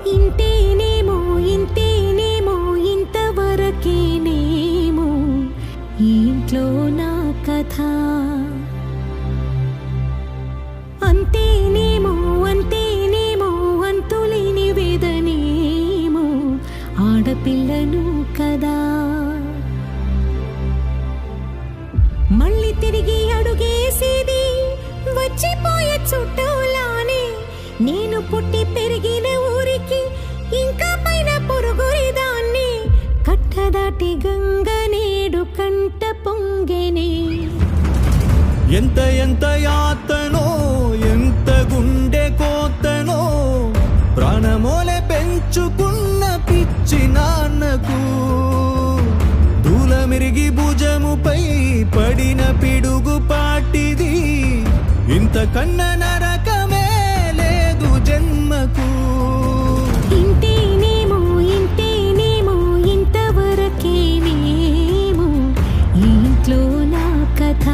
ఇంతేనేమో ఇంతేనేమో ఇంతవరకేనేమో ఈ ఇంట్లో నా కథ. అంతేనేమో అంతేనేమో అంతులేని వేదనేమో ఆడపిల్లను కదా. మళ్ళీ తిరిగి అడుగేసేది వచ్చిపోయే చుట్టూలానే. నేను పుట్టి పెరిగిన ఊరికి ఇంకా పైన పొరుగురిదాన్ని. కట్టదాటి గంగ నేడు కంట పొంగెనే. ఎంత ఎంత యాతనో ఎంత గుండె కోతనో ప్రాణమోలే పెంచుకున్న పిచ్చి నాన్నకు దూలమిరిగి భుజముపై పడిన పిడుగు పాటిది. ఇంతకన్న నరకమే లేదు జన్మకు. ఇంతేనేమో ఇంతేనేమో ఇంతవరకేనేమో ఈ ఇంట్లో నా కథ.